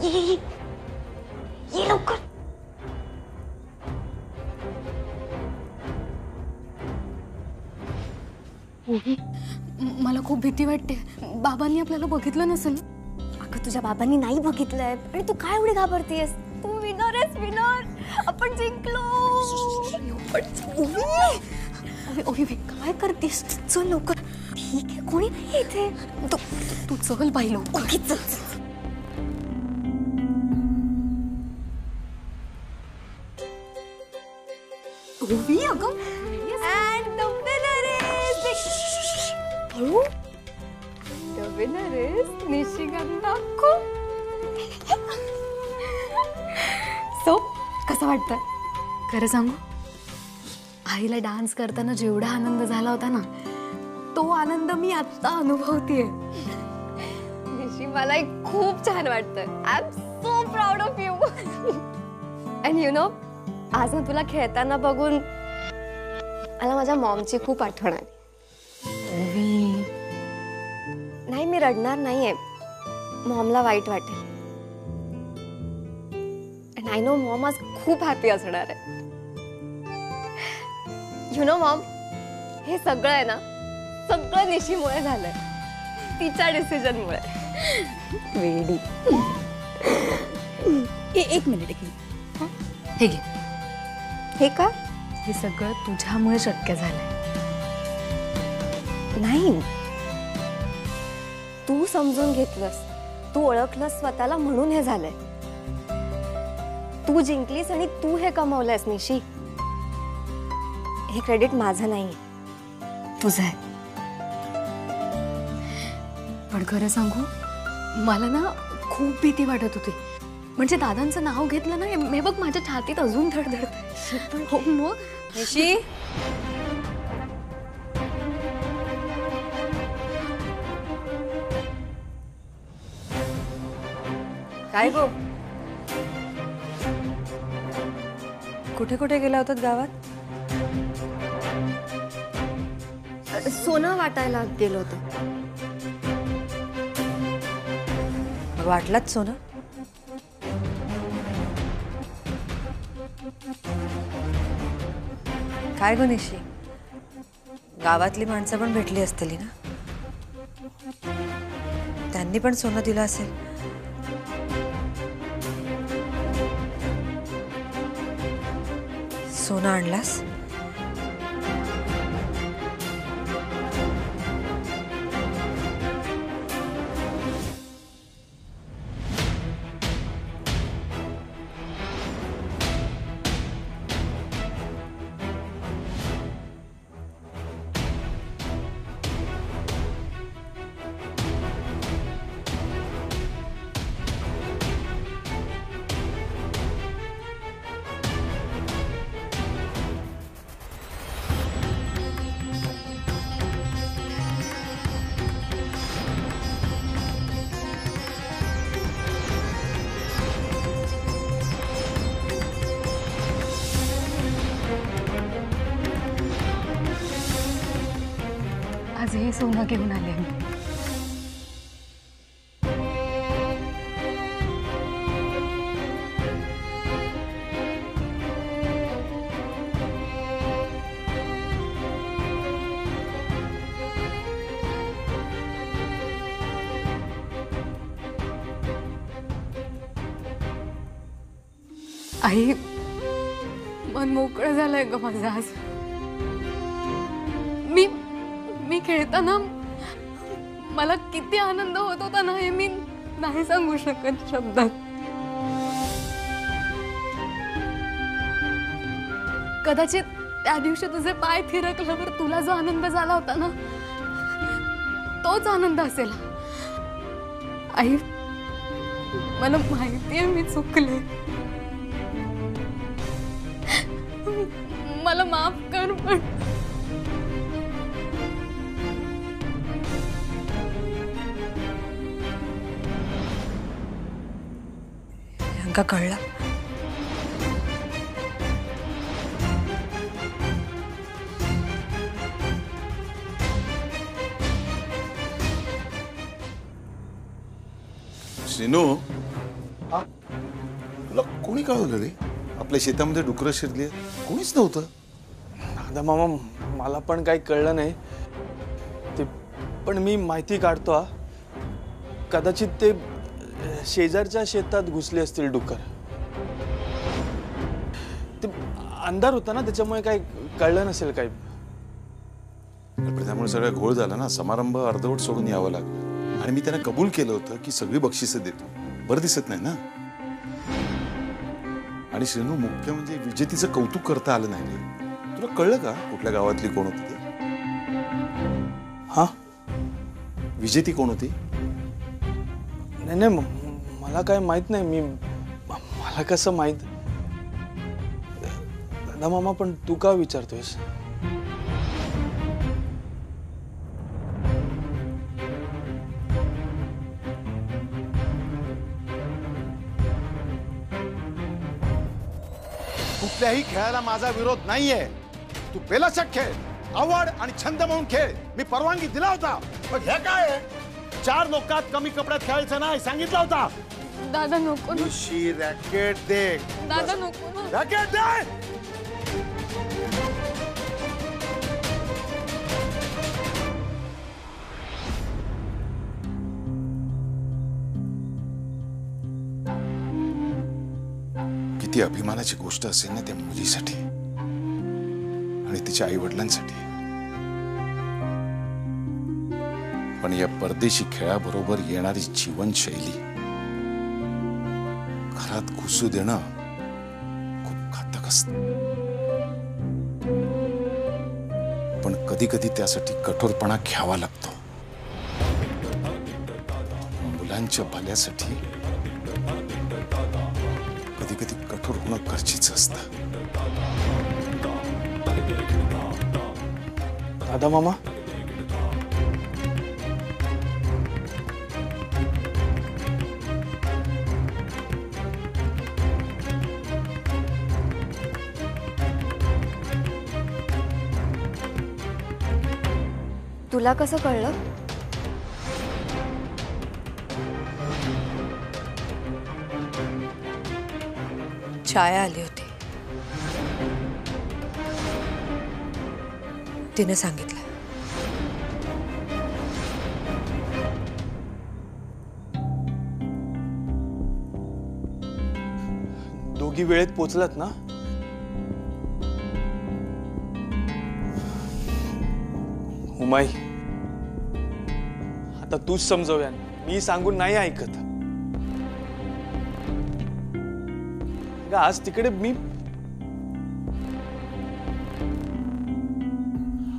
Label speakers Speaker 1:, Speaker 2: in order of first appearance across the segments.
Speaker 1: ये लवकर.
Speaker 2: मला खूप भीती वाटते. बाबांनी आपल्याला बघितलं नसेल.
Speaker 1: अगं तुझ्या बाबांनी नाही बघितलंय आणि तू काय एवढी घाबरतीयस? तू विनर आहेस, विनर. आपण जिंकलो.
Speaker 2: ओवी काय करतेस?
Speaker 1: चल लवकर. ठीक आहे, कोणी नाही इथे.
Speaker 2: तू चल बाई लवकर.
Speaker 1: ओके चल.
Speaker 2: ओवी अगं
Speaker 1: And the winner is हळू. The winner is Nishigandha kho.
Speaker 2: So कसं वाटतं? खरं सांगू, आईला डान्स करताना जेवढा आनंद झाला होता ना, तो आनंद मी आता अनुभवतेय.
Speaker 1: निशी मला खूप छान वाटतं. I am so proud of you. And you know, आज ना तुला खेळताना बघून मला माझ्या मॉमची खूप आठवण आली. नाही, मी रडणार नाहीये. मॉमला वाईट वाटेल. अँड आय नो मॉम आज खूप हॅपी असणार आहे. यु नो मॉम, हे सगळं आहे ना, सगळं निशीमुळे झालंय. तिच्या डिसिजनमुळे.
Speaker 2: वेडी. एक मिनिट. हे घे.
Speaker 1: हे का?
Speaker 2: हे सगळं तुझ्यामुळे शक्य झालंय.
Speaker 1: नाही, तू समजून घेतलंस, तू ओळखलंस स्वतःला म्हणून हे झालंय. तू जिंकलीस आणि तू हे कमवलंयस निशी. हे क्रेडिट माझं नाहीये, तुझं आहे.
Speaker 2: पण खरं सांगू, मला ना खूप भीती वाटत होती. म्हणजे दादांचं नाव घेतलं ना, हे बघ माझ्या छातीत अजून धडधडतंय. हो मग
Speaker 1: निशी,
Speaker 3: काय गो, कुठे कुठे गेला होतात गावात?
Speaker 1: सोनं वाटायला गेलो होतो.
Speaker 3: मग वाटलात सोनं? काय गो निशी, गावातली माणसं पण भेटली असतील ना? त्यांनी पण सोनं दिलं असेल. सोनं आणलास?
Speaker 2: आज हे सोनं घेऊन आले मी. आई, मन मोकळं झालंय ग माझं आज. मी खेळताना मला किती आनंद होत होता ना, हे मी नाही सांगू शकत शब्दात. कदाचित त्या दिवशी तुझे पाय थिरकल्यावर तुला जो आनंद झाला होता ना, तोच आनंद असेल. आई, मला माहितीये मी चुकले. मला माफ कर. पण
Speaker 3: का कळलं?
Speaker 4: सिनू, तुला कोणी कळवलं रे आपल्या शेतामध्ये डुकरं शिरली कोणीच नव्हतं.
Speaker 5: दादा मामा मला पण काही कळलं नाही ते, पण मी माहिती काढतो हा. कदाचित ते शेजारच्या शेतात घुसले असतील डुकर. ते अंधार होता ना त्याच्यामुळे काही कळलं नसेल काही.
Speaker 4: त्यामुळे सगळा घोळ झाला ना. समारंभ अर्धवट सोडून यावं लागलं आणि मी त्यांना कबूल केलं होतं की सगळी बक्षिसं देतो. बरं दिसत नाही ना. आणि श्रीनू मुख्य म्हणजे विजेतीचं कौतुक करता आलं नाही रे. तुला कळलं का कुठल्या गावातली कोण होती ते?
Speaker 5: हा
Speaker 4: विजेती कोण होती?
Speaker 5: नाही नाही मला काय माहित नाही. मला कसं माहित? दादा मामा पण तू का विचारतोयस?
Speaker 6: कुठल्याही खेळाला माझा विरोध नाहीये. तू बेलाशक खेळ, आवड आणि छंद म्हणून खेळ. मी परवानगी दिला होता. पण हे काय आहे? 4 लोकात कमी कपड्यात खेळायचं नाही सांगितलं होता.
Speaker 2: दादा नको ना.
Speaker 6: निशी रॅकेट दे.
Speaker 2: दादा नको ना.
Speaker 6: रॅकेट दे.
Speaker 4: किती अभिमानाची गोष्ट असेल ना त्या मुलीसाठी आणि तिच्या आई वडिलांसाठी. पण या परदेशी खेळाबरोबर येणारी जीवनशैली घरात घुसू देणं खूप घातक असतं. पण कधी कधी त्यासाठी कठोरपणा घ्यावा लागतो. मुलांच्या भल्यासाठी कधी कधी कठोर होणं गरजेचं असतं.
Speaker 5: दादा मामा
Speaker 1: तुला कसं कळलं?
Speaker 3: छाया आली होती. तिने सांगितलं.
Speaker 5: दोघी वेळेत पोचलात ना? उमाई आता तूच समजवूया. मी सांगून नाही ऐकत. आज तिकडे मी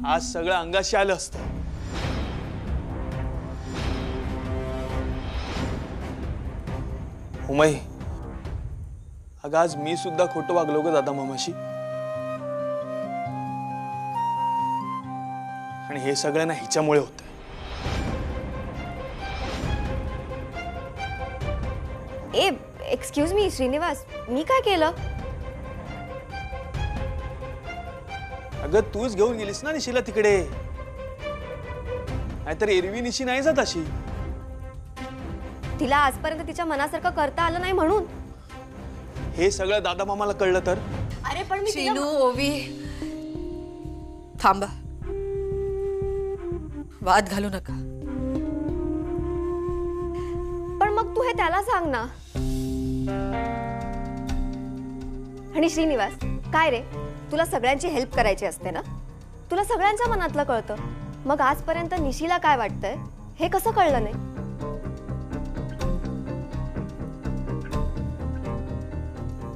Speaker 5: आज सगळं अंगाशी आलं असतं. उमाई अगं आज मी सुद्धा खोटं वागलो ग दादा मामाशी. आणि हे सगळ्यांना हिच्यामुळे होतंय.
Speaker 1: एक्सक्यूज मी श्रीनिवास, मी काय केलं?
Speaker 5: अगं तूच घेऊन गेलीस ना निशीला तिकडे. नाहीतर एरवी निशी नाही जात अशी.
Speaker 1: तिला आजपर्यंत तिच्या मनासारखं करता आलं नाही म्हणून.
Speaker 5: हे सगळं दादा मामाला कळलं तर?
Speaker 1: अरे पण मी
Speaker 3: शीनू ओवी थांबा. वाद घालू नका.
Speaker 1: पण मग तू हे त्याला सांग ना. आणि श्रीनिवास काय रे, तुला सगळ्यांची हेल्प करायची असते ना. तुला सगळ्यांच्या मनातलं कळतं. मग आजपर्यंत निशीला काय वाटतंय हे कसं कळलं नाही?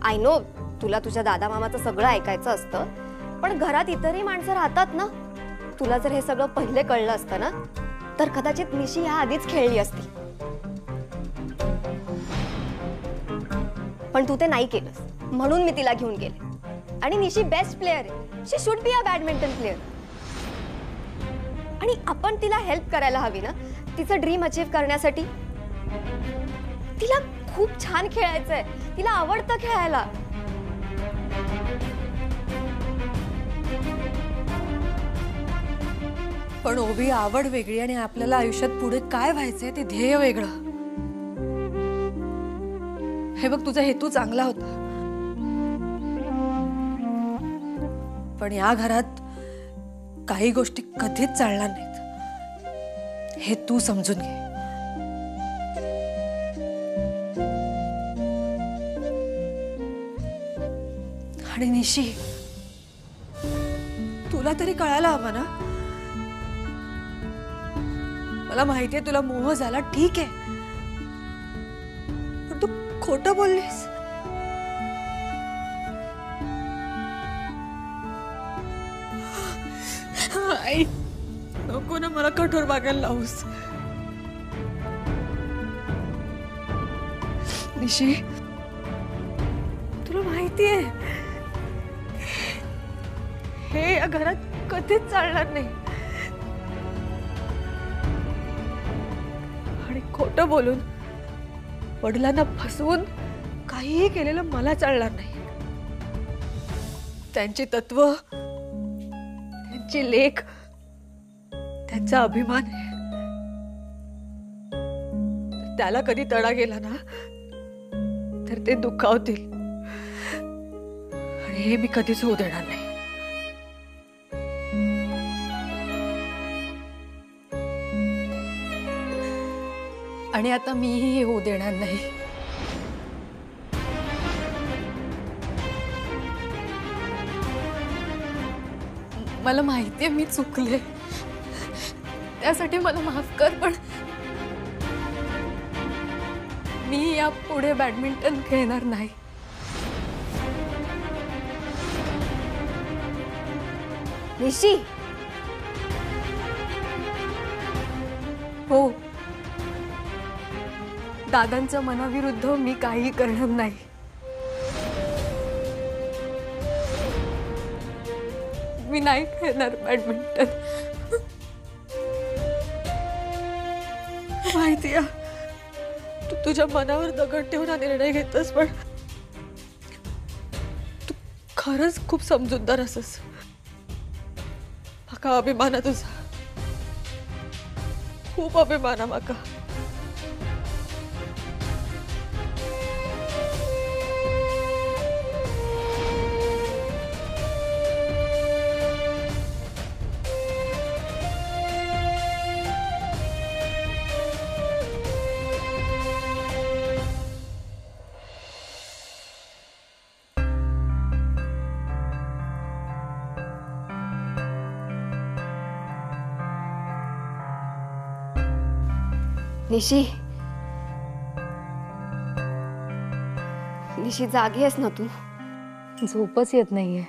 Speaker 1: आय नो तुला तुझ्या दादा मामाचं सगळं ऐकायचं असतं. पण घरात इतरही माणसं राहतात ना. तुला जर हे सगळं पहिले कळलं असतं ना तर कदाचित निशी ह्या आधीच खेळली असती. पण तू ते नाही केलंस म्हणून मी तिला घेऊन गेले. आणि निशी बेस्ट प्लेअर आहे. She should be a badminton player. आणि आपण तिला हेल्प करायला हवी ना तिचं ड्रीम अचीव करण्यासाठी. तिला खूप छान खेळायचंय. तिला आवडतं खेळायला.
Speaker 3: पण ओवी आवड वेगळी आणि आपल्याला आयुष्यात पुढे काय व्हायचंय ते ध्येय वेगळं. हे बघ, तुझा हेतू चांगला होता, पण या घरात काही गोष्टी कधीच चालणार नाहीत, हे तू समजून घे. आणि निशी, तुला तरी कळायला हवं ना. मला माहितीये तुला मोह झाला, ठीक आहे, पण तू खोटं बोललीस. आई, नको ना मला कठोर वागायला लावूस. निशी, तुला माहितीये हे या घरात कधीच चालणार नाही. आणि खोटं बोलून, वडिलांना फसवून काहीही केलेलं मला चालणार नाही. त्यांची तत्व, त्यांची लेख, त्यांचा अभिमान आहे. त्याला कधी तडा गेला ना तर ते दुखावतील, आणि हे मी कधीच होऊ देणार नाही.
Speaker 2: आणि आता मीही हे होऊ देणार नाही. मला माहितीये मी चुकले, त्यासाठी मला माफ कर, पण मी यापुढे बॅडमिंटन खेळणार नाही.
Speaker 1: निशी,
Speaker 2: हो, दादांच्या मनाविरुद्ध मी काही करणार नाही. मी नाही खेळणार बॅडमिंटन.
Speaker 3: माहितीये तू तुझ्या मनावर दगड ठेवून हा निर्णय घेतस, पण तू खरंच खूप समजूतदार असस. माका अभिमान आहे तुझा, खूप अभिमान आहे माका.
Speaker 1: निशी, निशी जागी आहेस ना तू?
Speaker 2: झोपच येत नाहीये.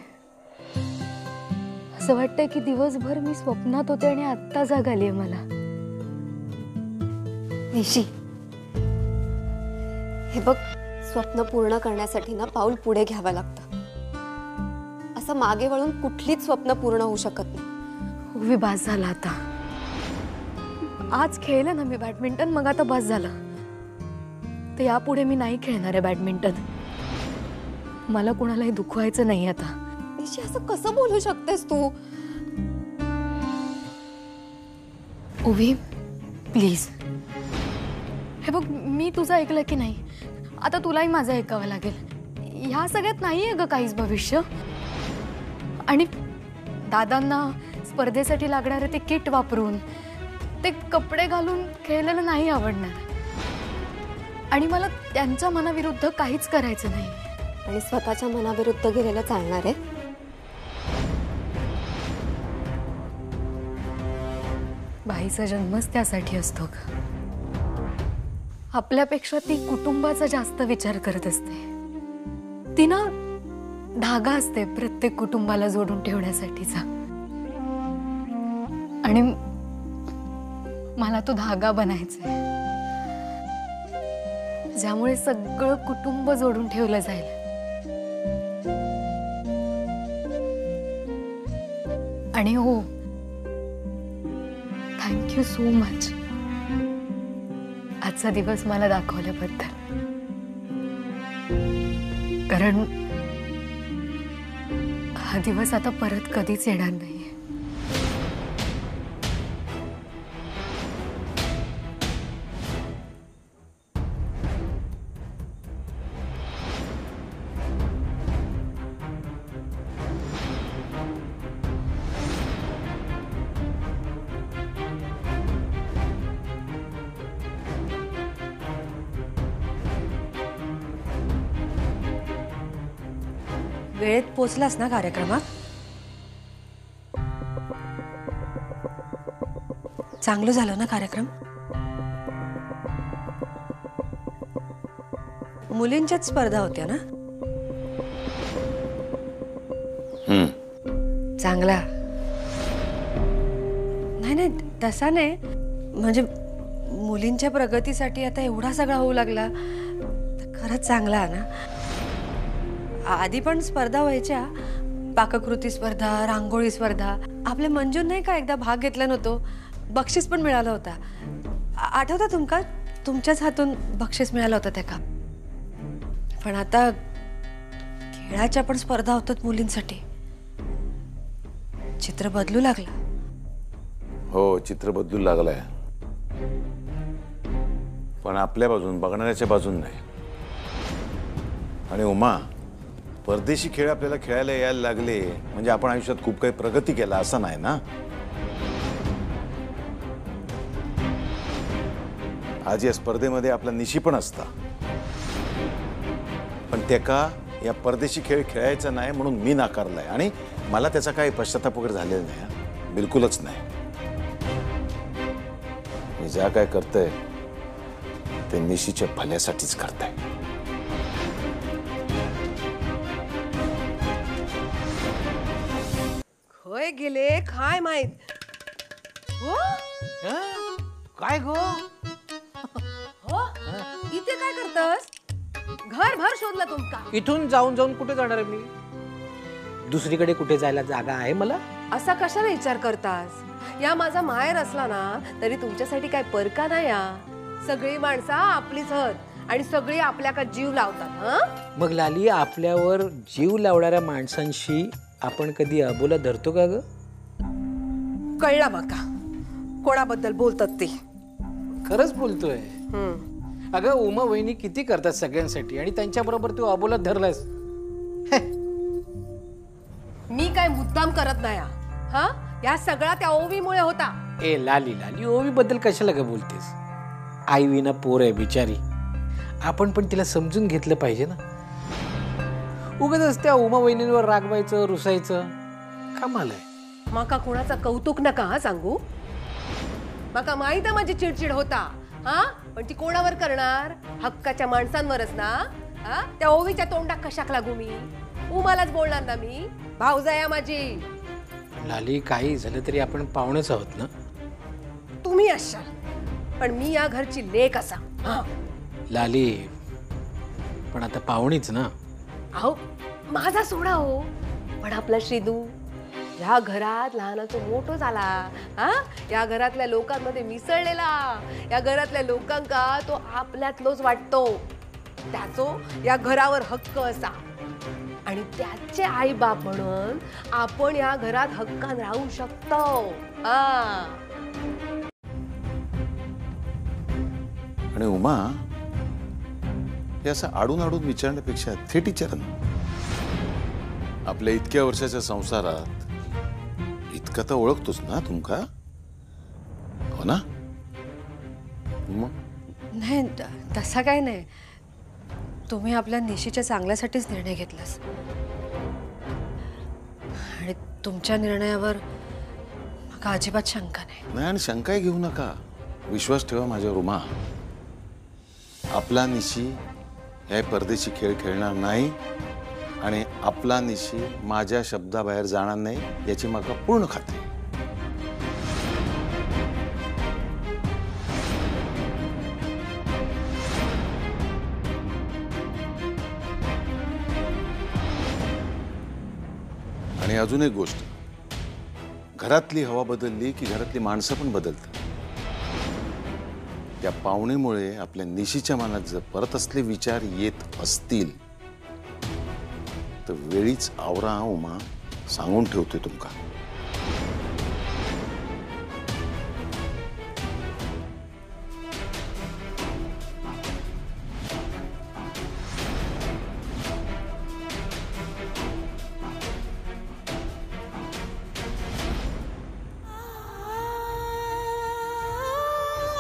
Speaker 2: असं वाटतंय की दिवसभर मी स्वप्नात होते आणि आत्ता जाग आलीये मला.
Speaker 1: निशी, हे बघ, स्वप्न पूर्ण करण्यासाठी ना पाऊल पुढे घ्यावं लागतं. असं मागे वळून कुठलीच स्वप्न पूर्ण होऊ शकत नाही.
Speaker 2: उभी बास झाला आता. आज खेळलं ना मी बॅडमिंटन, मग आता बस झालं. तर यापुढे मी नाही खेळणार आहे बॅडमिंटन. मला कोणालाही दुखवायचं नाही आता.
Speaker 1: निशी, असं कसं बोलू शकतेस तू?
Speaker 2: उभी, प्लीज. हे बघ, मी तुझं ऐकलं की नाही, आता तुलाही माझं ऐकावं लागेल. ह्या सगळ्यात नाहीये ग काहीच भविष्य. आणि दादांना स्पर्धेसाठी लागणारे ते किट वापरून, ते कपडे घालून खेळलेलं नाही आवडणार. आणि मला त्यांच्या मनाविरुद्ध काहीच करायचं नाही.
Speaker 1: आणि स्वतःच्या मनाविरुद्ध गेलेलं चालणार आहे?
Speaker 2: बाईचा जन्मच त्यासाठी असतो ग. आपल्यापेक्षा ती कुटुंबाचा जास्त विचार करत असते. ती ना धागा असते प्रत्येक कुटुंबाला जोडून ठेवण्यासाठीचा. आणि मला तो धागा बनायचाय, ज्यामुळे सगळं कुटुंब जोडून ठेवलं जाईल. आणि हो, थँक्यू सो मच आजचा दिवस मला दाखवल्याबद्दल. कारण हा दिवस आता परत कधीच येणार नाही.
Speaker 3: वेळेत पोचलास ना कार्यक्रमात? चांगलं झालं ना कार्यक्रम? मुलींच्याच स्पर्धा होत्या ना? चांगला. नाही तसा नाही, म्हणजे मुलींच्या प्रगतीसाठी आता एवढा सगळा होऊ लागला तर खरंच चांगला आहे ना. आधी पण स्पर्धा व्हायच्या, पाककृती स्पर्धा, रांगोळी स्पर्धा. आपल्या मंजून नाही का एकदा भाग घेतला नव्हतो, बक्षीस पण मिळालं होता. आठवतं तुमका? तुमच्याच हातून बक्षीस मिळालं होतं त्या का? पण आता खेळाच्या पण स्पर्धा होतात मुलींसाठी. चित्र बदलू लागलं.
Speaker 4: हो, चित्र बदलू लागलंय, पण आपल्या बाजून, बघणाऱ्याच्या बाजून नाही. आणि उमा, परदेशी खेळ आपल्याला खेळायला यायला लागले म्हणजे आपण आयुष्यात खूप काही प्रगती केला असं नाही ना. आज या स्पर्धेमध्ये आपला निशी पण असता, पण त्याका या परदेशी खेळ खेळायचा नाही म्हणून मी नाकारलाय. आणि मला त्याचा काही पश्चाताप वगैरे झालेला नाही, बिलकुलच नाही. मी ज्या काय करतोय ते निशीच्या भल्यासाठीच करताय.
Speaker 3: होय गेले काय माहित. हो
Speaker 7: काय गो?
Speaker 3: हो इथे काय करतस? घर भर शोधला तुमका.
Speaker 7: इथून जाऊन जाऊन कुठे जाणार आहे मी? दुसरीकडे कुठे जायला जागा आहे मला?
Speaker 3: असा कशाला विचार करतास? या माझा माहेर असला ना तरी तुमच्यासाठी काय परका नाही. सगळी माणसं आपलीच हत आणि सगळी आपल्याका जीव लावतात. हं?
Speaker 7: मग लाली, आपल्यावर जीव लावणाऱ्या माणसांशी आपण कधी अबोला धरतो का ग?
Speaker 3: कळला माका कोणाबद्दल बोलतात ते.
Speaker 7: खरंच बोलतोय. अगं उमा वहिनी किती करतात सगळ्यांसाठी आणि त्यांच्याबरोबर तू अबोला धरलास.
Speaker 3: मी काय मुद्दाम करत नाही. हा या सगळा त्या ओवीमुळे होता.
Speaker 7: ए लाली लाली, ओवी बद्दल कशाला ग बोलतेस? आई विना पोर आहे बिचारी, आपण पण तिला समजून घेतलं पाहिजे ना. उगाच त्या उमा वहिनींवर रागवायचं, रुसायचं कमाल आहे.
Speaker 3: माका कोणाचा कौतुक नका हा सांगू. माका माहित आहे माझी चिडचिड होता. हा पण ती कोणावर करणार? हक्काच्या माणसांवरच ना. हा त्या ओवीच्या तोंडात कशाक लागू मी? उमालाच बोलणार ना मी. भाऊजाया माझी.
Speaker 7: लाली, काही झालं तरी आपण पाहुणेच आहोत ना.
Speaker 3: तुम्ही असाल पण मी या घरची लेक असा.
Speaker 7: लाली, पण आता पाहुणीच ना.
Speaker 3: अहो माझा सोडा हो, पण आपला श्रीदू या घरात लहानाचं मोठं झाला. हा या घरातल्या लोकांमध्ये मिसळलेला. या घरातल्या लोकांका तो आपल्यातलोच वाटतो. त्याचो या घरावर हक्क असा आणि त्याचे आई बाप म्हणून आपण या घरात हक्कान राहू शकतो.
Speaker 4: आणि उमा, हे असं आडून आडून विचारण्यापेक्षा थेट विचार ना. आपल्या इतक्या वर्षाच्या संसारात इतकं तर ओळखतोस ना तुमका, हो ना?
Speaker 3: नाही तसा काय नाही. तुम्ही आपल्या निशीच्या चांगल्यासाठीच निर्णय घेतलास आणि तुमच्या निर्णयावर मला अजिबात शंका नाही.
Speaker 4: आणि शंकाही घेऊ नका, विश्वास ठेवा माझ्यावर उमा. आपला निशी या परदेशी खेळ खेळणार नाही आणि आपला निशी माझ्या शब्दाबाहेर जाणार नाही याची मला पूर्ण खात्री. आणि अजून एक गोष्ट, घरातली हवा बदलली की घरातली माणसं पण बदलतात. त्या पाहुणेमुळे आपल्या निशीच्या मनात जर परत असले विचार येत असतील तर वेळीच आवरा उमा, सांगून ठेवते तुमका.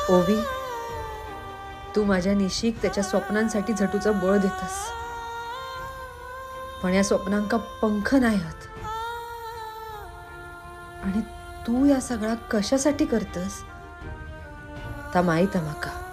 Speaker 3: ओवी, तू माझ्या निशीक त्याच्या स्वप्नांसाठी झटूचा बळ देतस, पण या स्वप्नांका पंख नाही आहेत. आणि तू या सगळा कशासाठी करतस ता माहीत माका.